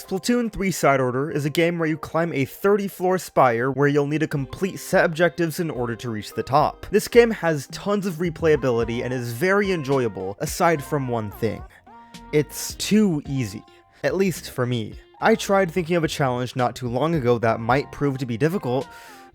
Splatoon 3 Side Order is a game where you climb a 30-floor spire where you'll need to complete set objectives in order to reach the top. This game has tons of replayability and is very enjoyable, aside from one thing. It's too easy. At least for me. I tried thinking of a challenge not too long ago that might prove to be difficult,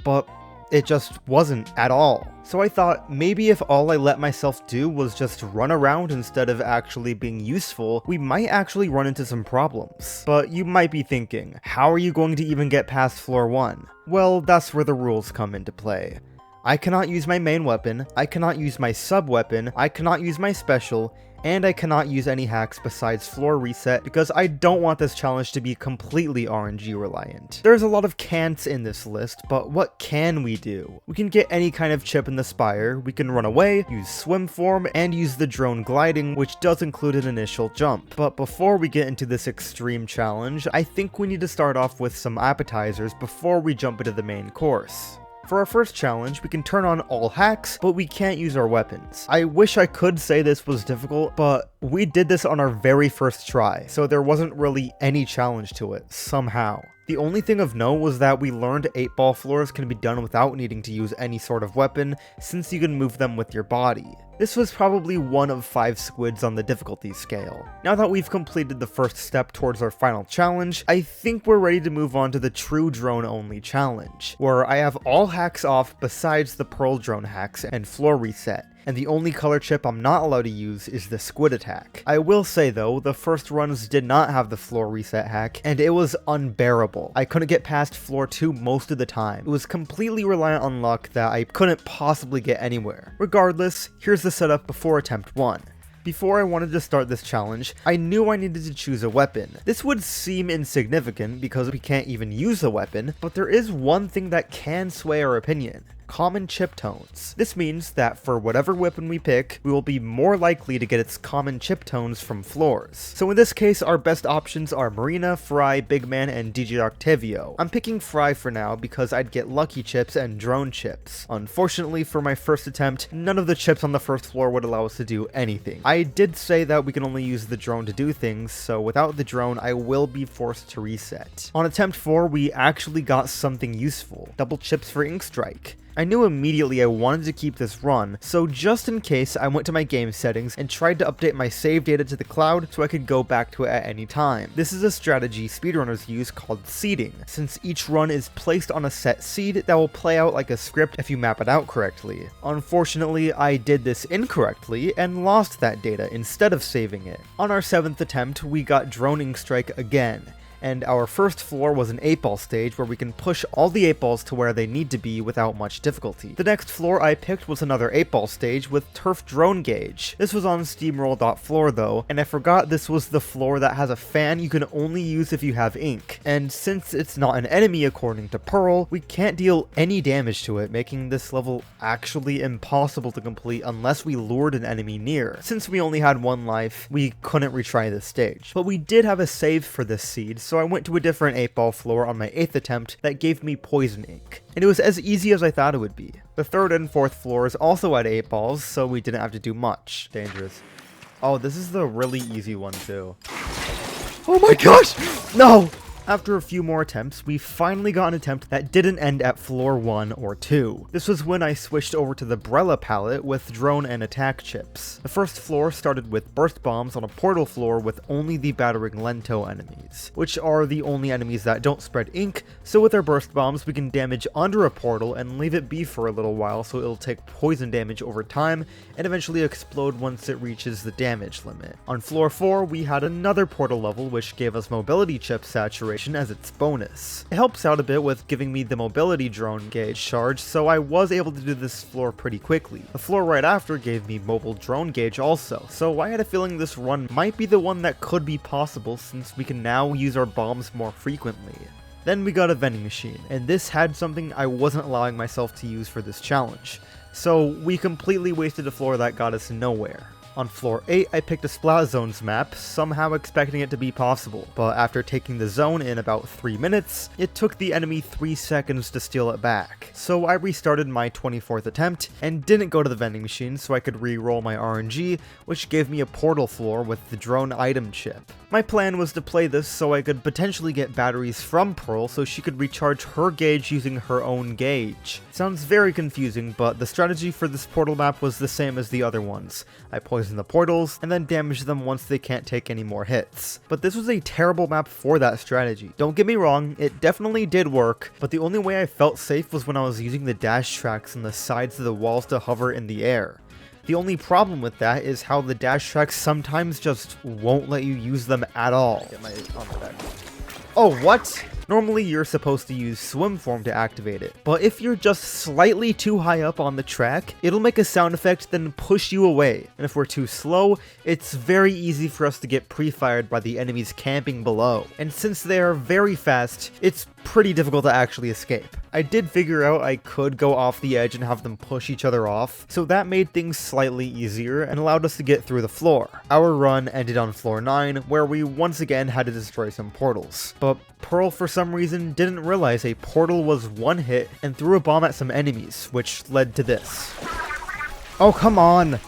but it just wasn't at all. So I thought maybe if all I let myself do was just run around instead of actually being useful, we might actually run into some problems. But you might be thinking, how are you going to even get past floor 1? Well, that's where the rules come into play. I cannot use my main weapon, I cannot use my sub-weapon, I cannot use my special, and I cannot use any hacks besides floor reset because I don't want this challenge to be completely RNG reliant. There's a lot of can'ts in this list, but what can we do? We can get any kind of chip in the spire, we can run away, use swim form, and use the drone gliding, which does include an initial jump. But before we get into this extreme challenge, I think we need to start off with some appetizers before we jump into the main course. For our first challenge, we can turn on all hacks, but we can't use our weapons. I wish I could say this was difficult, but we did this on our very first try, so there wasn't really any challenge to it, somehow. The only thing of note was that we learned 8-ball floors can be done without needing to use any sort of weapon, since you can move them with your body. This was probably one of 5 squids on the difficulty scale. Now that we've completed the first step towards our final challenge, I think we're ready to move on to the true drone only challenge, where I have all hacks off besides the pearl drone hacks and floor reset. And the only color chip I'm not allowed to use is the squid attack. I will say though, the first runs did not have the floor reset hack, and it was unbearable. I couldn't get past floor 2 most of the time. It was completely reliant on luck that I couldn't possibly get anywhere. Regardless, here's the setup before attempt 1. Before I wanted to start this challenge, I knew I needed to choose a weapon. This would seem insignificant because we can't even use a weapon, but there is one thing that can sway our opinion. Common chip tones. This means that for whatever weapon we pick, we will be more likely to get its common chip tones from floors. So in this case, our best options are Marina, Fry, Big Man, and DJ Octavio. I'm picking Fry for now because I'd get lucky chips and drone chips. Unfortunately for my first attempt, none of the chips on the first floor would allow us to do anything. I did say that we can only use the drone to do things, so without the drone, I will be forced to reset. On attempt 4, we actually got something useful. Double chips for Ink Strike. I knew immediately I wanted to keep this run, so just in case I went to my game settings and tried to update my save data to the cloud so I could go back to it at any time. This is a strategy speedrunners use called seeding, since each run is placed on a set seed that will play out like a script if you map it out correctly. Unfortunately, I did this incorrectly and lost that data instead of saving it. On our 7th attempt, we got Drone Ink Strike again. And our first floor was an 8-ball stage where we can push all the 8-balls to where they need to be without much difficulty. The next floor I picked was another 8-ball stage with Turf Drone Gauge. This was on Steamroll.floor though, and I forgot this was the floor that has a fan you can only use if you have ink. And since it's not an enemy according to Pearl, we can't deal any damage to it, making this level actually impossible to complete unless we lured an enemy near. Since we only had 1 life, we couldn't retry this stage. But we did have a save for this seed, so I went to a different 8-ball floor on my 8th attempt that gave me poison ink. And it was as easy as I thought it would be. The 3rd and 4th floors also had 8 balls, so we didn't have to do much. Dangerous. Oh, this is the really easy one too. Oh my gosh! No! After a few more attempts, we finally got an attempt that didn't end at floor 1 or 2. This was when I switched over to the Brella palette with drone and attack chips. The first floor started with burst bombs on a portal floor with only the battering Lento enemies, which are the only enemies that don't spread ink, so with our burst bombs we can damage under a portal and leave it be for a little while so it'll take poison damage over time and eventually explode once it reaches the damage limit. On floor 4 we had another portal level which gave us mobility chip saturation as its bonus. It helps out a bit with giving me the mobility drone gauge charge, so I was able to do this floor pretty quickly. The floor right after gave me mobile drone gauge also, so I had a feeling this run might be the one that could be possible since we can now use our bombs more frequently. Then we got a vending machine, and this had something I wasn't allowing myself to use for this challenge, so we completely wasted a floor that got us nowhere. On floor 8, I picked a Splat Zones map, somehow expecting it to be possible, but after taking the zone in about 3 minutes, it took the enemy 3 seconds to steal it back. So I restarted my 24th attempt, and didn't go to the vending machine so I could re-roll my RNG, which gave me a portal floor with the drone item chip. My plan was to play this so I could potentially get batteries from Pearl so she could recharge her gauge using her own gauge. Sounds very confusing, but the strategy for this portal map was the same as the other ones. I poisoned the portals, and then damaged them once they can't take any more hits. But this was a terrible map for that strategy. Don't get me wrong, it definitely did work, but the only way I felt safe was when I was using the dash tracks on the sides of the walls to hover in the air. The only problem with that is how the dash tracks sometimes just won't let you use them at all. Get my armor back. Oh, what? Normally you're supposed to use swim form to activate it, but if you're just slightly too high up on the track, it'll make a sound effect then push you away, and if we're too slow, it's very easy for us to get pre-fired by the enemies camping below, and since they are very fast, it's pretty difficult to actually escape. I did figure out I could go off the edge and have them push each other off, so that made things slightly easier and allowed us to get through the floor. Our run ended on floor 9, where we once again had to destroy some portals, but Pearl for some reason didn't realize a portal was one hit and threw a bomb at some enemies, which led to this. Oh, come on!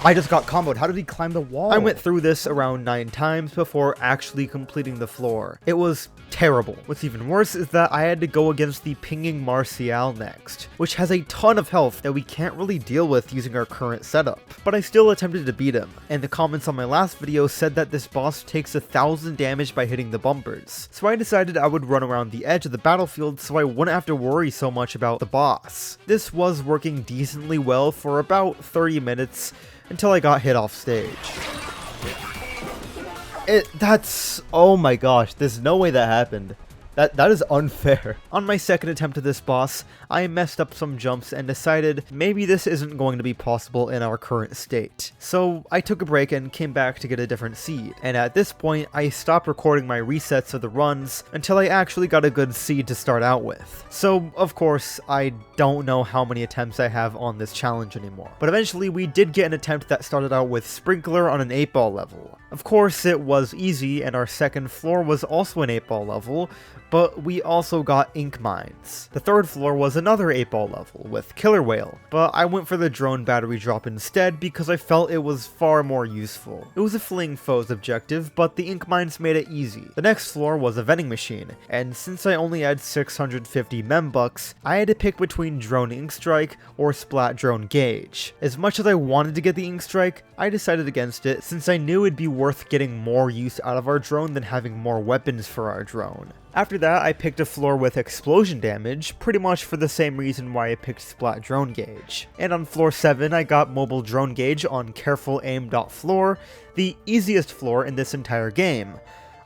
I just got comboed. How did he climb the wall? I went through this around 9 times before actually completing the floor. It was terrible. What's even worse is that I had to go against the pinging Martial next, which has a ton of health that we can't really deal with using our current setup. But I still attempted to beat him, and the comments on my last video said that this boss takes 1,000 damage by hitting the bumpers. So I decided I would run around the edge of the battlefield so I wouldn't have to worry so much about the boss. This was working decently well for about 30 minutes, until I got hit off stage. Oh my gosh, there's no way that happened. That is unfair. On my second attempt at this boss, I messed up some jumps and decided maybe this isn't going to be possible in our current state. So I took a break and came back to get a different seed, and at this point I stopped recording my resets of the runs until I actually got a good seed to start out with. So of course I don't know how many attempts I have on this challenge anymore, but eventually we did get an attempt that started out with Sprinkler on an 8-ball level. Of course it was easy, and our second floor was also an 8-ball level, but we also got ink mines. The third floor was another 8-ball level with Killer Whale, but I went for the drone battery drop instead because I felt it was far more useful. It was a fleeing foes objective, but the ink mines made it easy. The next floor was a vending machine, and since I only had 650 membucks, I had to pick between drone ink strike or splat drone gauge. As much as I wanted to get the ink strike, I decided against it since I knew it'd be worth getting more use out of our drone than having more weapons for our drone. After that, I picked a floor with explosion damage, pretty much for the same reason why I picked Splat Drone Gauge. And on floor 7, I got Mobile Drone Gauge on Careful Aim Floor, the easiest floor in this entire game,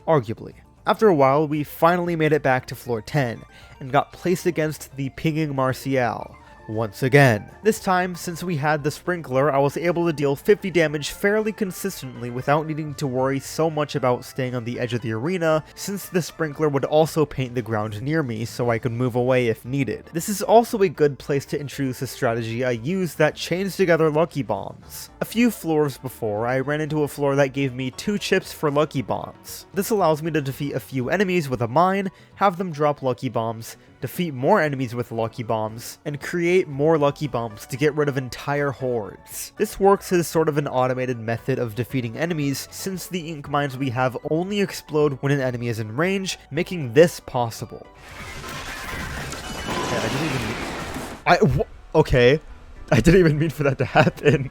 arguably. After a while, we finally made it back to floor 10, and got placed against the pinging Martial. Once again. This time, since we had the Sprinkler, I was able to deal 50 damage fairly consistently without needing to worry so much about staying on the edge of the arena, since the Sprinkler would also paint the ground near me so I could move away if needed. This is also a good place to introduce a strategy I use that chains together Lucky Bombs. A few floors before, I ran into a floor that gave me 2 chips for Lucky Bombs. This allows me to defeat a few enemies with a mine, have them drop Lucky Bombs, defeat more enemies with Lucky Bombs, and create more Lucky Bombs to get rid of entire hordes. This works as sort of an automated method of defeating enemies, since the ink mines we have only explode when an enemy is in range, making this possible. Okay, I didn't even mean for that to happen.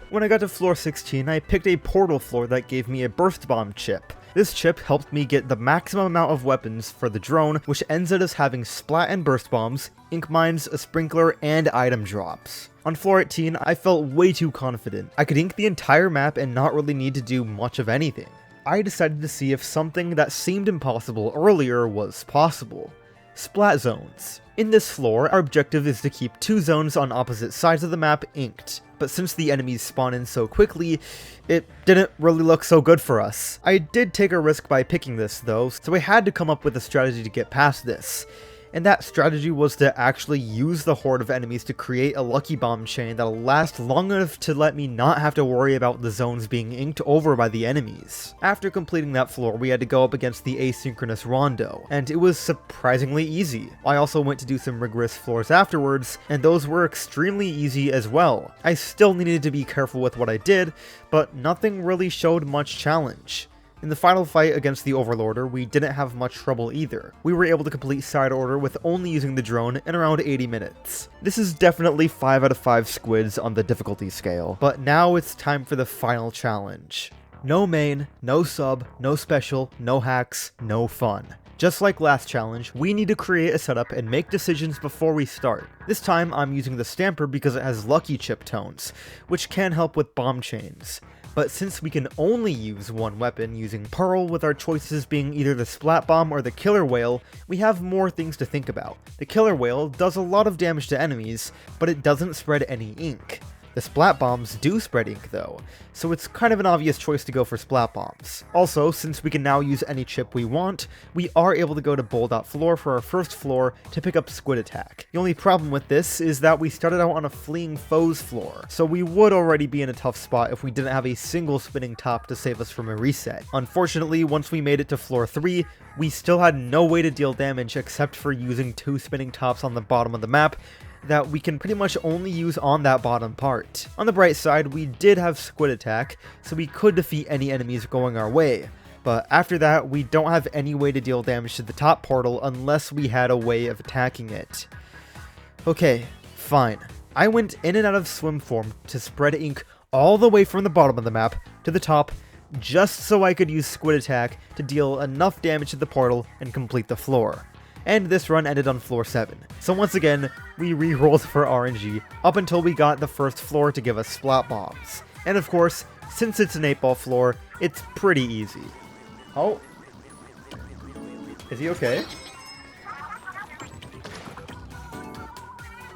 When I got to floor 16, I picked a portal floor that gave me a burst bomb chip. This chip helped me get the maximum amount of weapons for the drone, which ends at us having splat and burst bombs, ink mines, a sprinkler, and item drops. On floor 18, I felt way too confident. I could ink the entire map and not really need to do much of anything. I decided to see if something that seemed impossible earlier was possible. Splat Zones. In this floor, our objective is to keep 2 zones on opposite sides of the map inked, but since the enemies spawn in so quickly, it didn't really look so good for us. I did take a risk by picking this though, so I had to come up with a strategy to get past this. And that strategy was to actually use the horde of enemies to create a lucky bomb chain that'll last long enough to let me not have to worry about the zones being inked over by the enemies. After completing that floor, we had to go up against the asynchronous rondo, and it was surprisingly easy. I also went to do some rigorous floors afterwards, and those were extremely easy as well. I still needed to be careful with what I did, but nothing really showed much challenge. In the final fight against the Overlorder, we didn't have much trouble either. We were able to complete side order with only using the drone in around 80 minutes. This is definitely 5 out of 5 squids on the difficulty scale, but now it's time for the final challenge. No main, no sub, no special, no hacks, no fun. Just like last challenge, we need to create a setup and make decisions before we start. This time I'm using the Stamper because it has lucky chip tones, which can help with bomb chains. But since we can only use one weapon using Pearl, with our choices being either the Splat Bomb or the Killer Whale, we have more things to think about. The Killer Whale does a lot of damage to enemies, but it doesn't spread any ink. The Splat Bombs do spread ink though, so it's kind of an obvious choice to go for Splat Bombs. Also, since we can now use any chip we want, we are able to go to bowl.floor for our first floor to pick up Squid Attack. The only problem with this is that we started out on a Fleeing Foes floor, so we would already be in a tough spot if we didn't have a single spinning top to save us from a reset. Unfortunately, once we made it to floor 3, we still had no way to deal damage except for using 2 spinning tops on the bottom of the map, that we can pretty much only use on that bottom part. On the bright side, we did have Squid Attack, so we could defeat any enemies going our way, but after that, we don't have any way to deal damage to the top portal unless we had a way of attacking it. Okay, fine. I went in and out of swim form to spread ink all the way from the bottom of the map to the top, just so I could use Squid Attack to deal enough damage to the portal and complete the floor. And this run ended on floor 7. So once again, we re-rolled for RNG up until we got the first floor to give us Splat Bombs. And of course, since it's an 8-ball floor, it's pretty easy. Oh. Is he okay?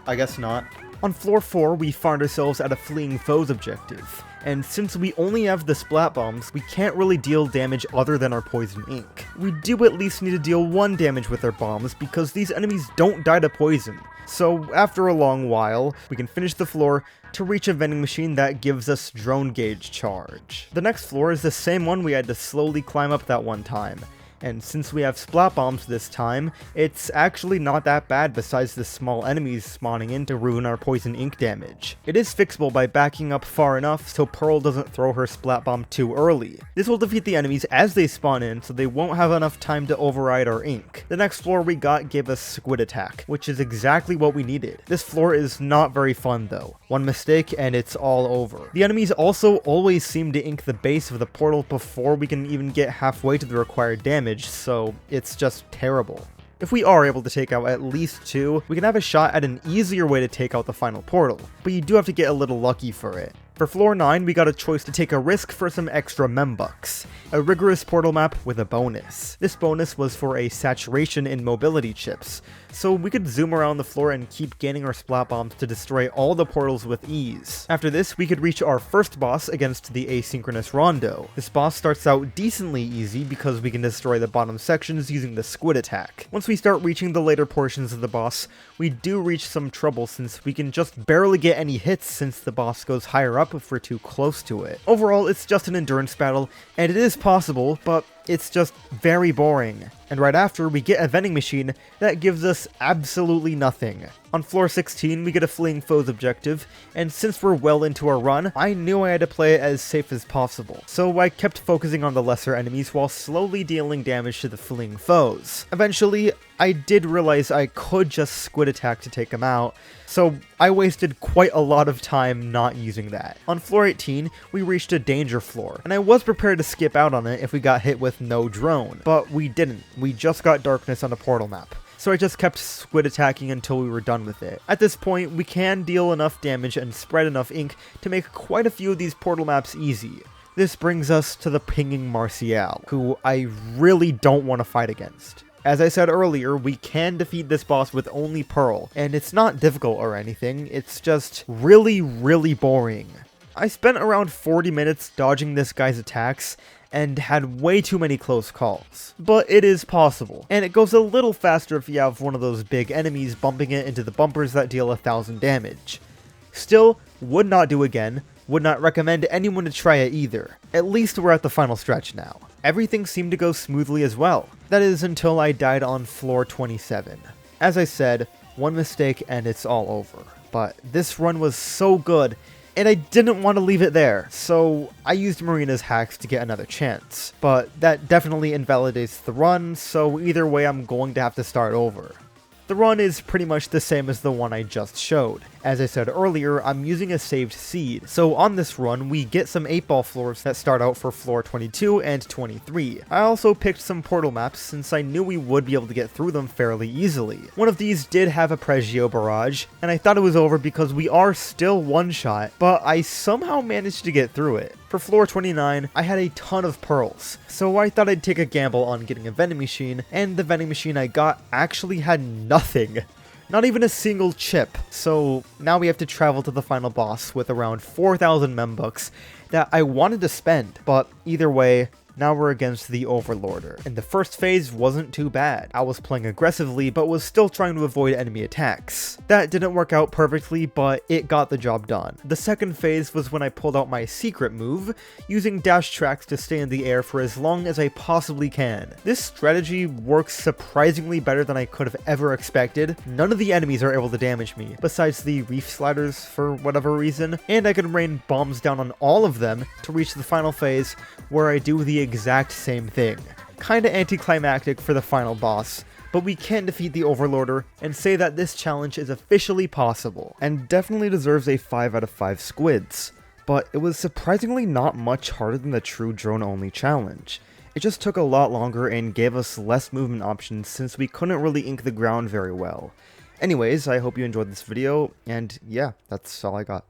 I guess not. On floor 4, we found ourselves at a Fleeing Foes objective. And since we only have the Splat Bombs, we can't really deal damage other than our poison ink. We do at least need to deal 1 damage with our bombs because these enemies don't die to poison. So after a long while, we can finish the floor to reach a vending machine that gives us drone gauge charge. The next floor is the same one we had to slowly climb up that one time. And since we have Splat Bombs this time, it's actually not that bad besides the small enemies spawning in to ruin our poison ink damage. It is fixable by backing up far enough so Pearl doesn't throw her Splat Bomb too early. This will defeat the enemies as they spawn in, so they won't have enough time to override our ink. The next floor we got gave us Squid Attack, which is exactly what we needed. This floor is not very fun though. One mistake and it's all over. The enemies also always seem to ink the base of the portal before we can even get halfway to the required damage, so it's just terrible. If we are able to take out at least 2, we can have a shot at an easier way to take out the final portal, but you do have to get a little lucky for it. For floor 9, we got a choice to take a risk for some extra membucks, a rigorous portal map with a bonus. This bonus was for a saturation in mobility chips, so we could zoom around the floor and keep gaining our Splat Bombs to destroy all the portals with ease. After this, we could reach our first boss against the asynchronous rondo. This boss starts out decently easy because we can destroy the bottom sections using the Squid Attack. Once we start reaching the later portions of the boss, we do reach some trouble since we can just barely get any hits since the boss goes higher up if we're too close to it. Overall, it's just an endurance battle, and it is possible, but it's just very boring. And right after, we get a vending machine that gives us absolutely nothing. On floor 16, we get a Fleeing Foes objective, and since we're well into our run, I knew I had to play it as safe as possible. So I kept focusing on the lesser enemies while slowly dealing damage to the Fleeing Foes. Eventually, I did realize I could just Squid Attack to take them out, so I wasted quite a lot of time not using that. On floor 18, we reached a danger floor, and I was prepared to skip out on it if we got hit with no drone, but we didn't. We just got darkness on a portal map. So I just kept Squid Attacking until we were done with it. At this point, we can deal enough damage and spread enough ink to make quite a few of these portal maps easy. This brings us to the pinging Martial, who I really don't want to fight against. As I said earlier, we can defeat this boss with only Pearl, and it's not difficult or anything, it's just really, really boring. I spent around 40 minutes dodging this guy's attacks, and had way too many close calls. But it is possible, and it goes a little faster if you have one of those big enemies bumping it into the bumpers that deal 1000 damage. Still, would not do again, would not recommend anyone to try it either. At least we're at the final stretch now. Everything seemed to go smoothly as well. That is until I died on floor 27. As I said, one mistake and it's all over. But this run was so good, and I didn't want to leave it there, so I used Marina's hacks to get another chance. But that definitely invalidates the run, so either way I'm going to have to start over. The run is pretty much the same as the one I just showed. As I said earlier, I'm using a saved seed, so on this run we get some 8-ball floors that start out for floor 22 and 23. I also picked some portal maps since I knew we would be able to get through them fairly easily. One of these did have a Pregio barrage, and I thought it was over because we are still one-shot, but I somehow managed to get through it. For floor 29, I had a ton of pearls, so I thought I'd take a gamble on getting a vending machine, and the vending machine I got actually had nothing. Not even a single chip, so now we have to travel to the final boss with around 4,000 membucks that I wanted to spend, but either way, now we're against the Overlorder, and the first phase wasn't too bad. I was playing aggressively, but was still trying to avoid enemy attacks. That didn't work out perfectly, but it got the job done. The second phase was when I pulled out my secret move, using dash tracks to stay in the air for as long as I possibly can. This strategy works surprisingly better than I could have ever expected. None of the enemies are able to damage me, besides the reef sliders for whatever reason, and I can rain bombs down on all of them to reach the final phase, where I do the exact same thing. Kinda anticlimactic for the final boss, but we can defeat the Overlorder and say that this challenge is officially possible, and definitely deserves a 5 out of 5 squids. But it was surprisingly not much harder than the true drone-only challenge. It just took a lot longer and gave us less movement options since we couldn't really ink the ground very well. Anyways, I hope you enjoyed this video, and yeah, that's all I got.